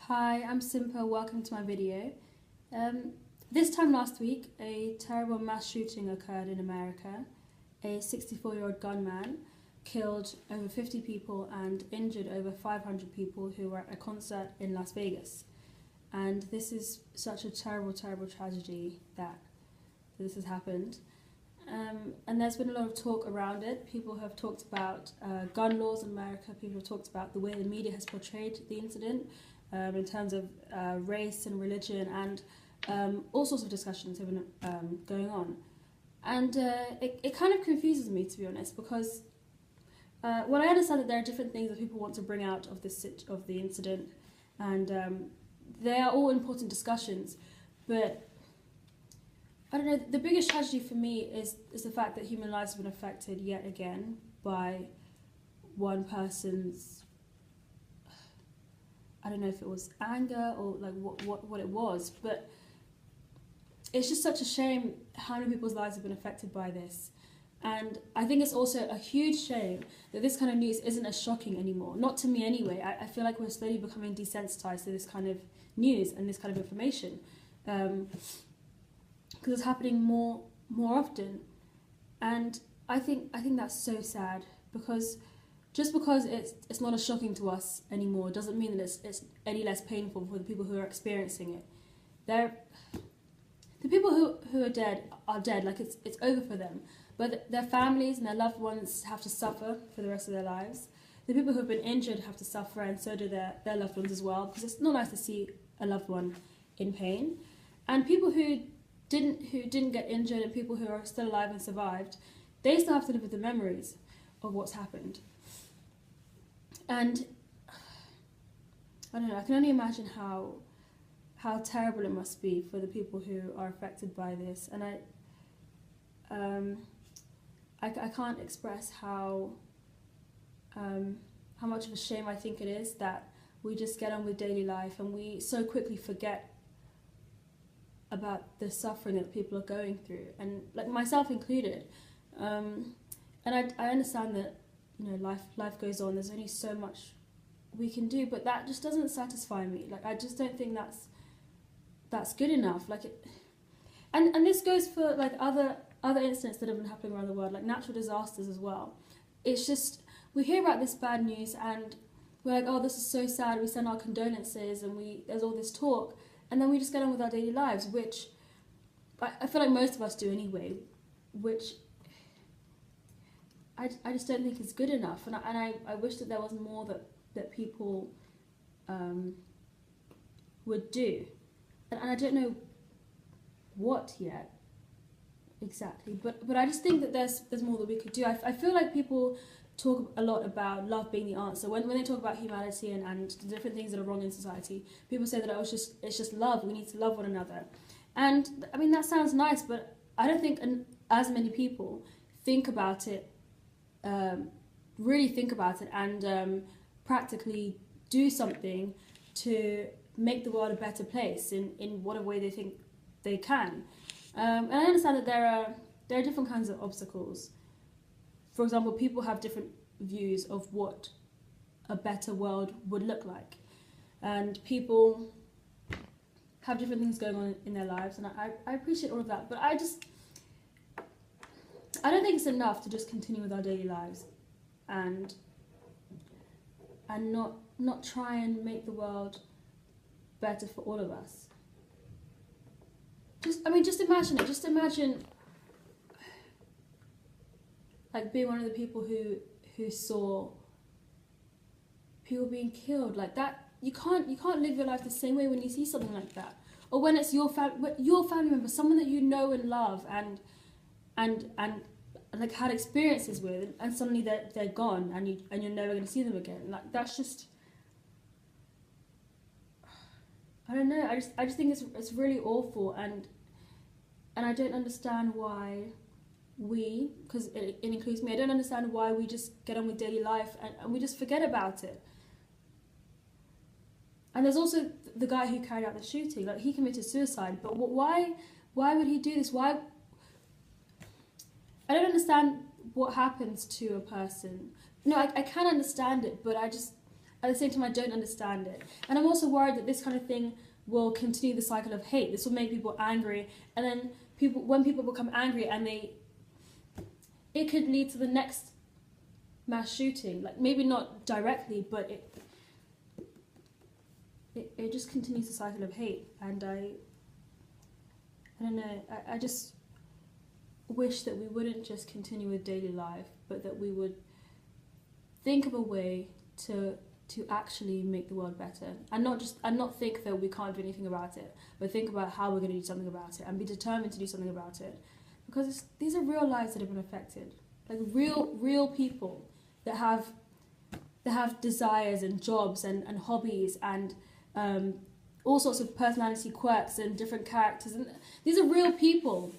Hi, I'm Simpa, welcome to my video. This time last week, a terrible mass shooting occurred in America. A 64-year-old gunman killed over 50 people and injured over 500 people who were at a concert in Las Vegas. And this is such a terrible, terrible tragedy that this has happened. And there's been a lot of talk around it. People have talked about gun laws in America. People have talked about the way the media has portrayed the incident in terms of race and religion, and all sorts of discussions have been going on. And it kind of confuses me, to be honest, because well, I understand that there are different things that people want to bring out of the incident, and they are all important discussions, but I don't know, the biggest tragedy for me is the fact that human lives have been affected yet again by one person's, I don't know if it was anger or like what it was, but it's just such a shame how many people's lives have been affected by this. And I think it's also a huge shame that this kind of news isn't as shocking anymore. Not to me anyway. I feel like we're slowly becoming desensitized to this kind of news and this kind of information. Because it's happening more often, and I think that's so sad, because just because it's not as shocking to us anymore doesn't mean that it's any less painful for the people who are experiencing it. The people who are dead, like it's over for them, but their families and their loved ones have to suffer for the rest of their lives. The people who have been injured have to suffer, and so do their loved ones as well, because it's not nice to see a loved one in pain. And people who didn't get injured and people who are still alive and survived, they still have to live with the memories of what's happened. And I don't know, I can only imagine how terrible it must be for the people who are affected by this. And I can't express how much of a shame I think it is that we just get on with daily life and we so quickly forget about the suffering that people are going through, and like myself included. And I understand that, you know, life goes on. There's only so much we can do, but that just doesn't satisfy me. Like, I just don't think that's good enough. Like it, and this goes for like other incidents that have been happening around the world, like natural disasters as well. It's just, we hear about this bad news and we're like, oh, this is so sad. We send our condolences and there's all this talk. And then we just get on with our daily lives, which I feel like most of us do anyway, which I just don't think is good enough. And I wish that there was more that people would do. And I don't know what yet exactly, but I just think that there's more that we could do. I feel like people talk a lot about love being the answer. When they talk about humanity and the different things that are wrong in society, people say that it's just love. We need to love one another. And I mean, that sounds nice, but I don't think as many people think about it, really think about it, and practically do something to make the world a better place in whatever way they think they can. And I understand that there are different kinds of obstacles. For example, people have different views of what a better world would look like. And people have different things going on in their lives, and I appreciate all of that. But I don't think it's enough to just continue with our daily lives and not try and make the world better for all of us. Just imagine it. Just imagine like being one of the people who saw people being killed like that. You can't live your life the same way when you see something like that, or when it's your family member, someone that you know and love, and like had experiences with, and suddenly they're gone, and you're never going to see them again. Like, that's just, I don't know. I just think it's really awful, and I don't understand why because it includes me, I don't understand why we just get on with daily life and we just forget about it. And there's also the guy who carried out the shooting, like he committed suicide, but why would he do this? Why? I don't understand what happens to a person. No, I can understand it, but At the same time, I don't understand it. And I'm also worried that this kind of thing will continue the cycle of hate. This will make people angry, and then when people become angry, and it could lead to the next mass shooting. Like, maybe not directly, but it just continues the cycle of hate. And I don't know, I just wish that we wouldn't just continue with daily life, but that we would think of a way to actually make the world better, and not think that we can't do anything about it, but think about how we're going to do something about it, and be determined to do something about it, because these are real lives that have been affected, like real people that have desires and jobs and hobbies and all sorts of personality quirks and different characters, and these are real people